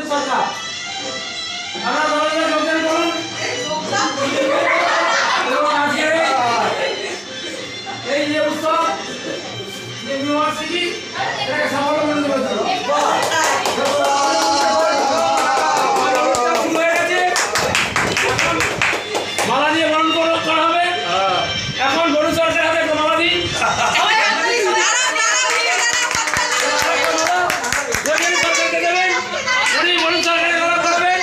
মধুর সরকার আমরা সবাই যোগদান করুন এবং আজকে এই যে উৎসব ইউনিভার্সিটি এটাকে সফল করে তুলেছে। মালা দিয়ে বরণ করা হবে। এখন বড় সরকার হাতে একটা মালা দিই। সরকারকে দেবেন, উনি বড় সরকারের গলা করবেন।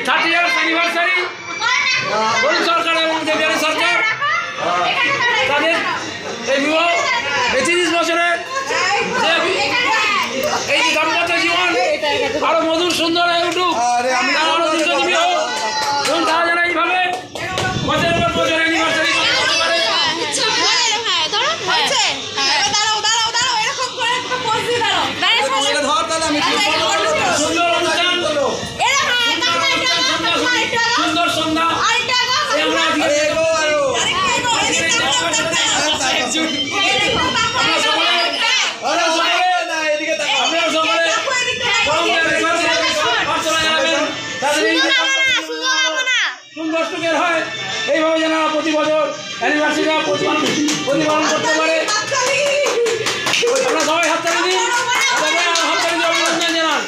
30 ইয়ার্স অ্যানিভার্সারি বড় সরকার এবং দেবের সরকার তাদের এই বিবাহ 30 বছরের এই যে দাম্পত্য জীবন আরো মধুর সুন্দর হয়ে উঠুক, আরো দীর্ঘজীবী হোক এবং তারা যেন এইভাবে বছরের পর বছর অ্যানিভার্সারি করতে পারে। সুন্দর অনুষ্ঠান, সুন্দর সন্ধ্যা সুন্দর সুখের হয়। এইভাবে যেন প্রতি বছর অ্যানিভার্সারিটা প্রতিপালন করতে পারে। আমরা সবাই হাততালি দিই, হাততালি দিয়ে অভিনন্দন জানান।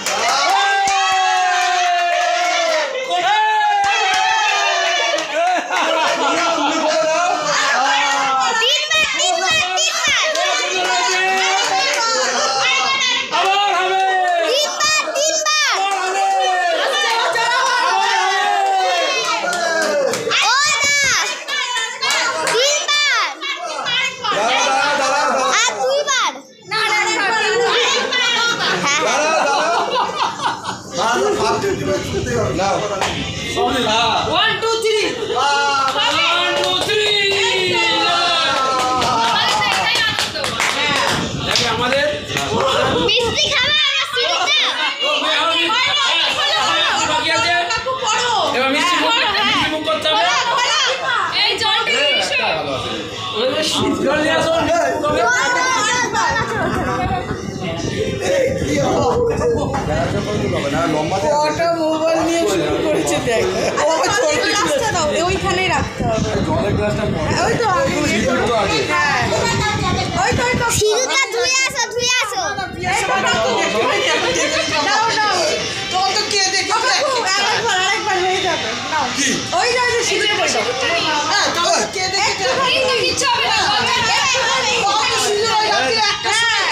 ওইখানেই রাখতে হবে।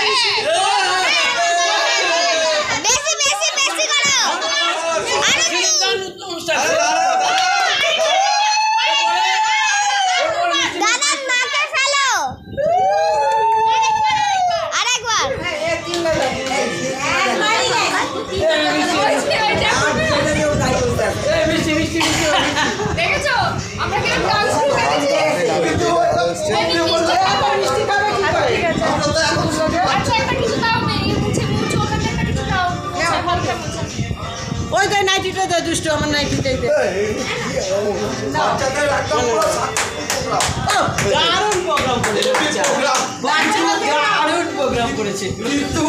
ওই তো নাইটিটা দে দুষ্ট, আমার নাইটিটাই দে। দারুণ প্রোগ্রাম করেছে, কিন্তু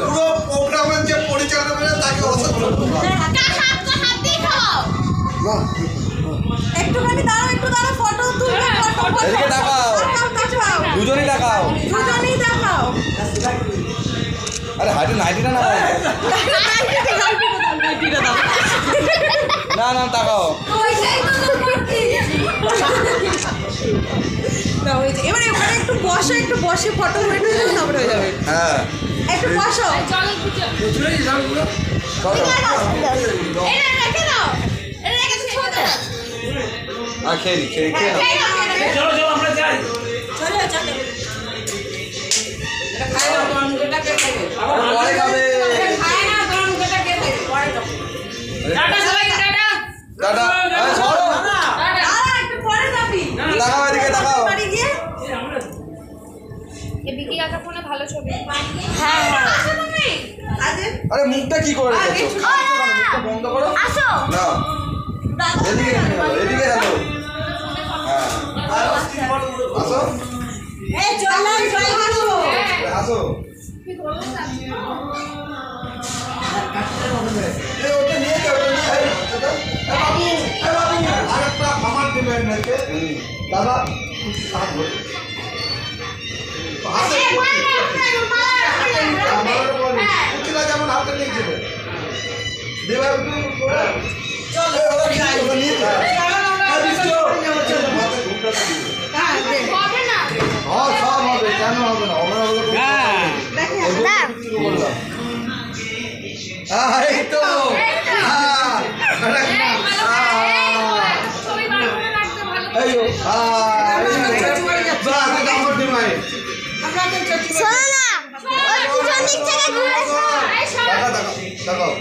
পুরো প্রোগ্রামের যে পরিচালনা করে তাকে অসংখ্য একটুখানি দাঁড়াও, একটু দাঁড়াও, ফটো তুলবে। এদিকে তাকাও, দুজনেই তাকাও, দুজনেই তাকাও। আরে হাইটে নাইটিটা না, না না তাকাও। এবারে ওখানে একটু বসো, একটু বসে ফটো হয়ে তারপরে হয়ে যাবে। হ্যাঁ একটু বসো। খেয়ে খেয়ে খেয়ে চলো চলো আমরা যাই, চলো চলো। পরে খাবে, খায় না গরম গোটা কে খাবে পরে খাবে। টাটা সবাইকে, টাটা টাটা। ছাড়ো টাটা, একটু পরে যাবি। তাকাও এদিকে, তাকাও। বাড়ি গিয়ে এই বিকি কাকা ফোনে ভালো ছবি। হ্যাঁ হ্যাঁ আসো তুমি। আরে মুখটা কি করে রেখেছো? মুখটা বন্ধ করো। আসো না, এদিকে এদিকে আসো। হ্যাঁ আসো, এই চল চল আসো আসো। ওটা নিয়ে যাও, ওটা নিয়ে যাও। আরেকটা আমার দিবেন নাকি দাদা যেমন হাতে নিয়েছিল দেবার সব হবে কেন হবে না এই তো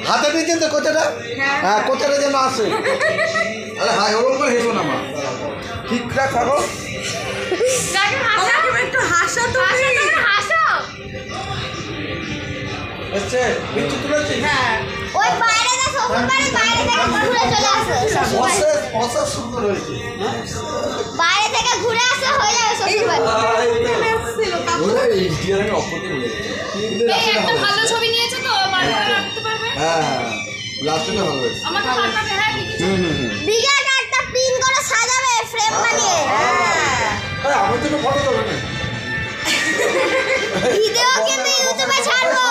হাতে নিয়েছেন তো কোথাটা? হ্যাঁ কোথাটা যেন আসে। আরে হাই ওরকম করে হেসো না মা, ঠিকঠাক থাকো। একটু হাসো তো, এসছে বিচ্ছু তুলেছি। ওই বাইরে না শ্বশুর বাড়ি বাইরে থেকে ঘুরে চলে আসো। অসার সুন্দর হয়েছে। বাইরে থেকে ঘুরে আসো হয়ে যাবে শ্বশুর বাড়ি। এই একটা ভালো ছবি নিয়েছে তো বাড়িতে রাখতে পারবে। হ্যাঁ লাস্টে ভালো হয়েছে। আমাকে পাঠাবে, হ্যাঁ কিছু বিরাট একটা পিন করে সাজাবে ফ্রেম বানিয়ে। আমার জন্য ফটো দেবে না, ভিডিও কিন্তু ইউটিউবে ছাড়বো।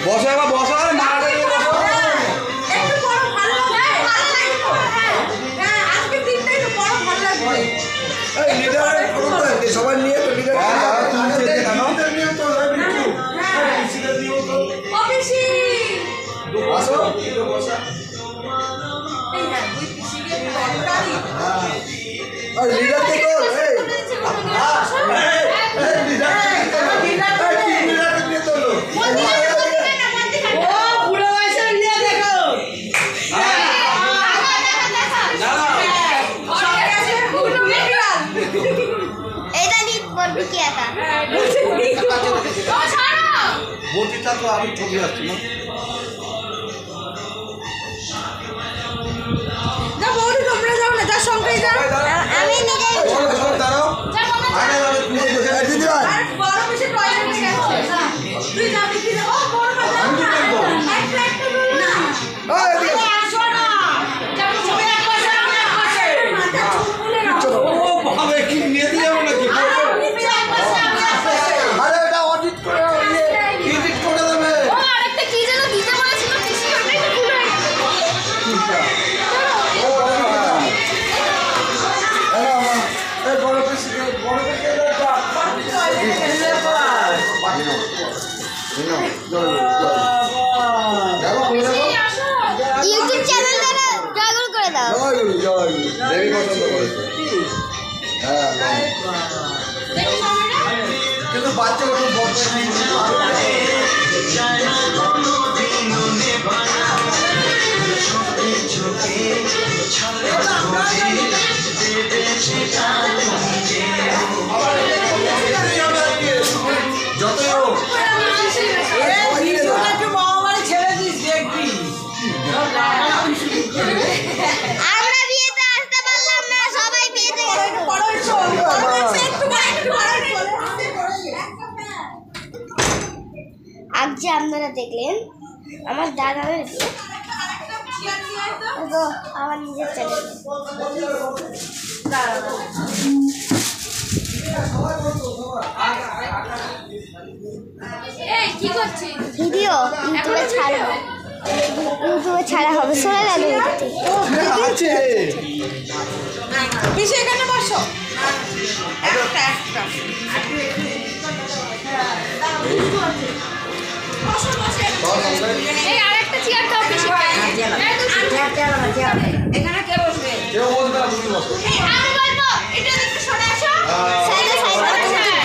বসো এবার বসো, আর মা সবাই নিয়ে তো লিডার দেখো এটা নিট বলবি কি একা বটিটা তো আমি ছবি আসছি না। আমি নিজেই দাঁড়াও দিদি ভাই ইউটিউব চ্যানেলটা জয়গুরু করে দাও। জয়গুরু জয়গুরু দেবী পছন্দ করেছে। হ্যাঁ কিন্তু বাচ্চা কত বড় যতই হোক আমরা বিয়েতে আসতে পারলাম না, সবাই বিয়েতে গেছে। আজ যে আপনারা দেখলেন আমার দাদাদের বিয়ে, তো আমার নিজের চ্যানেল এই কি করছিস? ভিডিও ইউটিউবে ছাড়বো, ইউটিউবে ছাড়া হবে। শোনা গেল আছে পিছে এখানে বসো। একটা একটা এই আরেকটা চেয়ার দাও পিছে। এখানে কে বসবে? কেউ বলতে না, তুমি বসো। এই আমি বলবো, এটা একটু সরে আসো। সাইডে সাইডে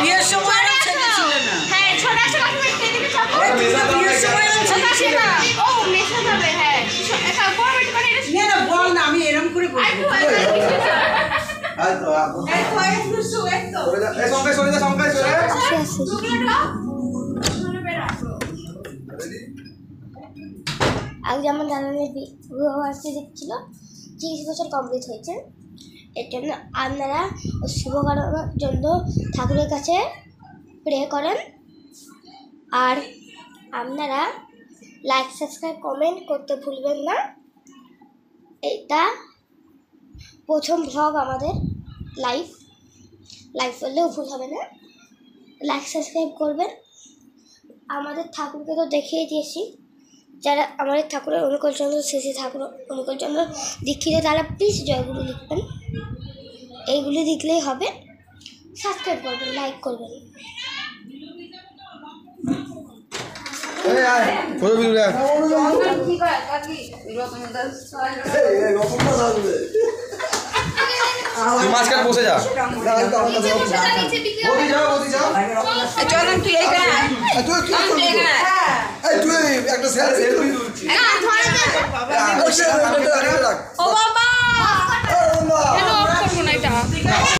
বিয়ের সময় ছেলে ছিল না। হ্যাঁ সরে আসো, কাকিমা এদিকে চলো। বিয়ের সময় ছিল না। ও মেশা যাবে, হ্যাঁ এটা বড় বেটি করে এটা নিয়ে না বল না, আমি এরকম করে বলবো। আয় তো আপু একটু একটু সরে যা, এই সঙ্গে সরে যা, সঙ্গে সরে আজ যেমন দাদাদের বিবাহ বার্ষিকী ছিল, 30 বছর কমপ্লিট হয়েছে। এর জন্য আপনারা শুভকামনার জন্য ঠাকুরের কাছে প্রে করেন। আর আপনারা লাইক সাবস্ক্রাইব কমেন্ট করতে ভুলবেন না। এটা প্রথম ভ্লগ আমাদের লাইভ করলেও ভুল হবে না। লাইক সাবস্ক্রাইব করবেন। আমাদের ঠাকুরকে তো দেখিয়ে দিয়েছি, যারা আমাদের ঠাকুরের অনুকূলচন্দ্র শ্রী ঠাকুর অনুকূলচন্দ্র দীক্ষিত তারা প্লিজ জয়গুরু লিখবেন। এইগুলি লিখলেই হবে। সাবস্ক্রাইব করবেন, লাইক করবেন। মাঝখানে বসে যা। তুই একটা সেলফি ও বাবা